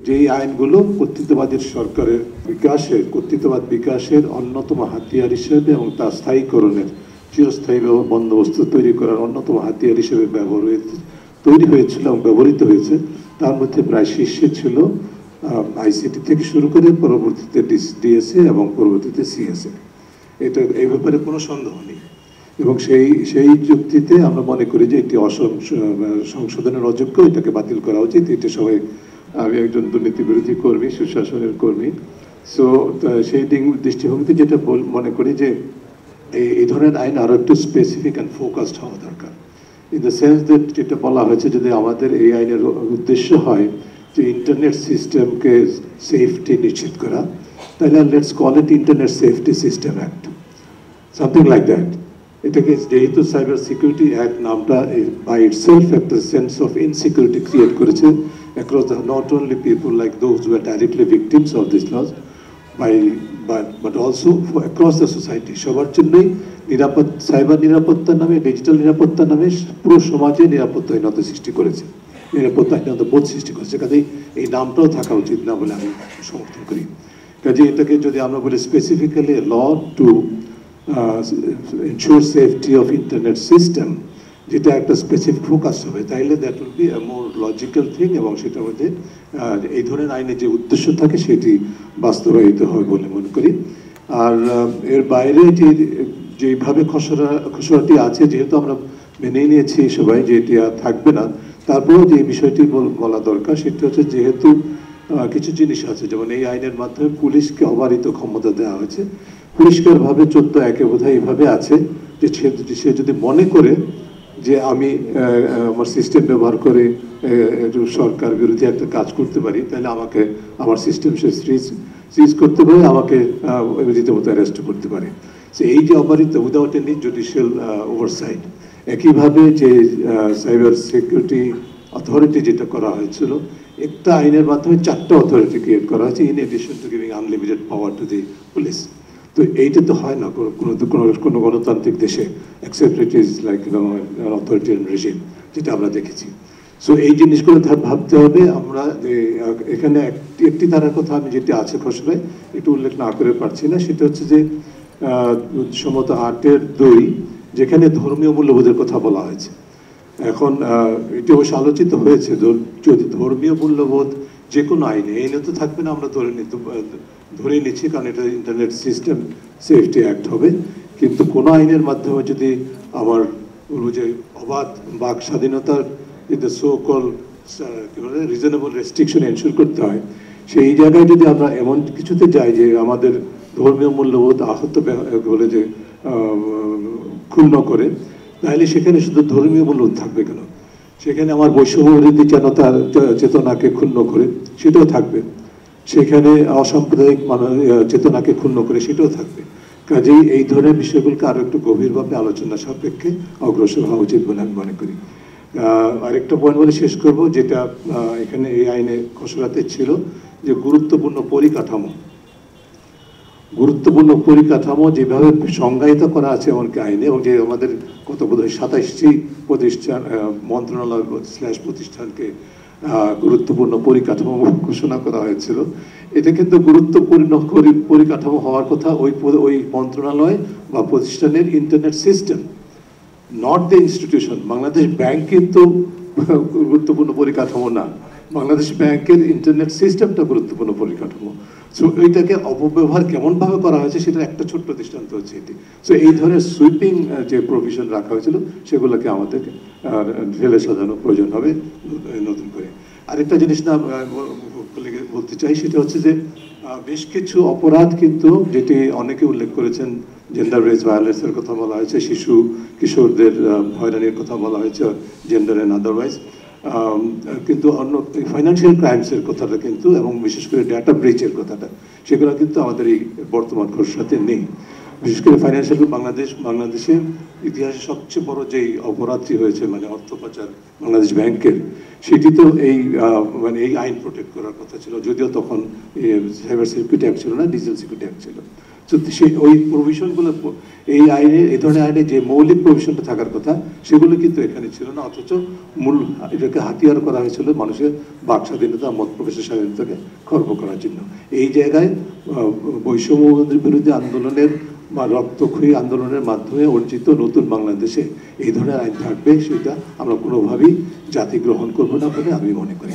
যেই আইনগুলো কর্তৃত্ববাদী সরকারের কর্তৃত্ববাদ বিকাশের অন্যতম হাতিয়ার হিসেবে এবং তা স্থায়ীকরণের চিরস্থায়ী বন্দোবস্ত তৈরি করার অন্যতম হাতিয়ার হিসেবে তৈরি হয়েছিল এবং ব্যবহৃত হয়েছে, তার মধ্যে প্রায় শীর্ষে ছিল আইসিটি থেকে শুরু করে পরবর্তীতে ডিএসএ এবং পরবর্তীতে সিএসএ। এটা এই ব্যাপারে কোনো সন্দেহ নেই এবং সেই যুক্তিতে আমরা মনে করি যে এটি সংশোধনের অযোগ্য, এটাকে বাতিল করা উচিত। এটা সবাই, আমি একজন দুর্নীতি বিরোধী কর্মী, সুশাসনের কর্মী, সো সেই দৃষ্টিভঙ্গিতে যেটা মনে করি যে এই ধরনের আইন আরও একটু স্পেসিফিক অ্যান্ড ফোকাসড হওয়া দরকার। ইন দ্য সেন্স দ্যাট যেটা বলা হয়েছে, যদি আমাদের এই আইনের উদ্দেশ্য হয় যে ইন্টারনেট সিস্টেমকে সেফটি নিশ্চিত করা, তাহলে let's call it internet safety system act, something like that. এটাকে যেহেতু সাইবার সিকিউরিটি অ্যাক্ট নামটা বাই ইটসেলফ একটা সেন্স অফ ইনসিকিউরিটি ক্রিয়েট করেছে across not only people like those who are directly victims of these laws, but also across the society. সবার জন্যই cyber নিরাপত্তার নামে, digital নিরাপত্তার নামে পুরো সমাজে নিরাপত্তাহীনতা সৃষ্টি করেছে, নিরাপত্তাহীনতা বোধ সৃষ্টি করেছে। কাজেই এই নামটাও থাকা উচিত না বলে আমি সমর্থন করি। কাজে এটাকে যদি আমরা বলি specifically law to ensure safety of internet system, যেটা একটা স্পেসিফিক ফোকাস হবে, তাইলে that will be a more logical thing এবং সেটার মধ্যে এই ধরনের আইনের যে উদ্দেশ্য থাকে সেটি বাস্তবায়িত হবে বলে মনে করি। আর এর বাইরে যেভাবে খসড়াটি আছে, যেহেতু আমরা মেনে নিয়েছি সবাই যে এটি আর থাকবে না, তারপরেও যে বিষয়টি বলা দরকার সেটি হচ্ছে, যেহেতু কিছু জিনিস আছে, যেমন এই আইনের মাধ্যমে পুলিশকে অবারিত ক্ষমতা দেওয়া হয়েছে, পরিষ্কারভাবে 14(1)-এ বোধহয় এইভাবে আছে যে সে যদি মনে করে যে আমি আমার সিস্টেম ব্যবহার করে একটু সরকার বিরোধী একটা কাজ করতে পারি, তাহলে আমাকে আমার সিস্টেম সে সিজ করতে পারে, আমাকে রীতিমতো অ্যারেস্ট করতে পারে। সো এই যে অবারিত, উইদাউট এনি জুডিশিয়াল ওভারসাইট। একইভাবে যে সাইবার সিকিউরিটি অথরিটি যেটা করা হয়েছিল, একটা আইনের মাধ্যমে 4টা অথরিটি ক্রিয়েট করা হয়েছে, in addition to giving unlimited power to the police. তো এইটা তো হয় না কোনো গণতান্ত্রিক দেশে, except it is like authoritarian regime, যেটা আমরা দেখেছি। সো এই জিনিসগুলো ভাবতে হবে। আমরা এখানে একটি ধারার কথা আমি যেটি আছে খসড়ায় একটু উল্লেখ না করে পারছি না, সেটা হচ্ছে যে সম্ভবত 8(2), যেখানে ধর্মীয় মূল্যবোধের কথা বলা হয়েছে। এখন এটি অবশ্য আলোচিত হয়েছে, যদি ধর্মীয় মূল্যবোধ যে কোনো আইনে তো থাকবে না, আমরা ধরে নিচ্ছি, কারণ এটা ইন্টারনেট সিস্টেম সেফটি অ্যাক্ট হবে। কিন্তু কোনো আইনের মাধ্যমে যদি আমার বলবো যে অবাধ বাক স্বাধীনতার so call reasonable restriction ensure করতে হয়, সেই জায়গায় যদি আমরা এমন কিছুতে যাই যে আমাদের ধর্মীয় মূল্যবোধ আহত বলে যে ক্ষুণ্ণ করে, তাহলে সেখানে শুধু ধর্মীয় মূল্যবোধ থাকবে কেন? সেখানে আমার বৈষম্যবিরোধী চেতনাকে ক্ষুণ্ণ করে সেটাও থাকবে, সেখানে অসাম্প্রদায়িক চেতনাকে ক্ষুণ্ণ করে সেটাও থাকবে। কাজেই এই ধরনের বিষয়গুলোকে আরো একটু গভীরভাবে আলোচনা সাপেক্ষে অগ্রসর হওয়া উচিত বলে আমি মনে করি। আরেকটা পয়েন্ট বলে শেষ করব, যেটা এখানে এই আইনে খসড়াতে ছিল, যে গুরুত্বপূর্ণ পরিকাঠামো যেভাবে সংজ্ঞায়িত করা আছে এমনকি আইনে, এবং যে আমাদের কত বোধহয় 27টি প্রতিষ্ঠান, মন্ত্রণালয় প্রতিষ্ঠানকে গুরুত্বপূর্ণ পরিকাঠামো ঘোষণা করা হয়েছিল। এটা কিন্তু গুরুত্বপূর্ণ পরিকাঠামো হওয়ার কথা ওই মন্ত্রণালয় বা প্রতিষ্ঠানের internet system, not the institution. Bangladesh bank কিন্তু গুরুত্বপূর্ণ পরিকাঠামো না, বাংলাদেশ ব্যাংকের ইন্টারনেট সিস্টেমটা গুরুত্বপূর্ণ পরিকাঠামো। সো এইটাকে অপব্যবহার কেমনভাবে করা হয়েছে সেটা একটা ছোট্ট দৃষ্টান্ত হচ্ছে এটি। সো এই ধরনের সুইপিং যে প্রভিশন রাখা হয়েছিল সেগুলোকে আমাদেরকে ঢেলে সাজানো প্রয়োজন হবে নতুন করে। আরেকটা জিনিস না বলতে চাই, সেটা হচ্ছে যে বেশ কিছু অপরাধ কিন্তু, যেটি অনেকে উল্লেখ করেছেন, জেন্ডার বেস ভায়োলেন্সের কথা বলা হয়েছে, শিশু কিশোরদের হয়রানির কথা বলা হয়েছে, জেন্ডার অ্যান্ড আদারওয়াইজ, কিন্তু অন্য ফাইন্যান্সিয়াল ক্রাইমসের কথাটা কিন্তু, এবং বিশেষ করে ডেটা ব্রিচের কথাটা, সেগুলো কিন্তু আমাদের এই বর্তমান খসড়াতে নেই। বিশেষ করে ফাইন্যান্সিয়াল বাংলাদেশের ইতিহাসে সবচেয়ে বড় যেই অপরাধটি হয়েছে, মানে অর্থ পাচার বাংলাদেশ ব্যাংকের, সেটি তো এই আইন প্রোটেক্ট করার কথা ছিল, যদিও তখন সাইবার সিকিউরিটি অ্যাক্ট ছিল না, ডিজিটাল সিকিউরিটি অ্যাক্ট ছিল। সেই ওই প্রভিশনগুলো এই আইনে, এই ধরনের আইনে যে মৌলিক প্রভিশনটা থাকার কথা সেগুলো কিন্তু এখানে ছিল না, অথচ মূল এটাকে হাতিয়ার করা হয়েছিল মানুষের বাক স্বাধীনতা, মত প্রকাশের স্বাধীনতাকে খর্ব করার জন্য। এই জায়গায় বৈষম্যের বিরুদ্ধে আন্দোলনের বা রক্তক্ষয়ী আন্দোলনের মাধ্যমে অর্জিত নতুন বাংলাদেশে এই ধরনের আইন থাকবে, সেটা আমরা কোনোভাবেই জাতি গ্রহণ করবো না বলে আমি মনে করি।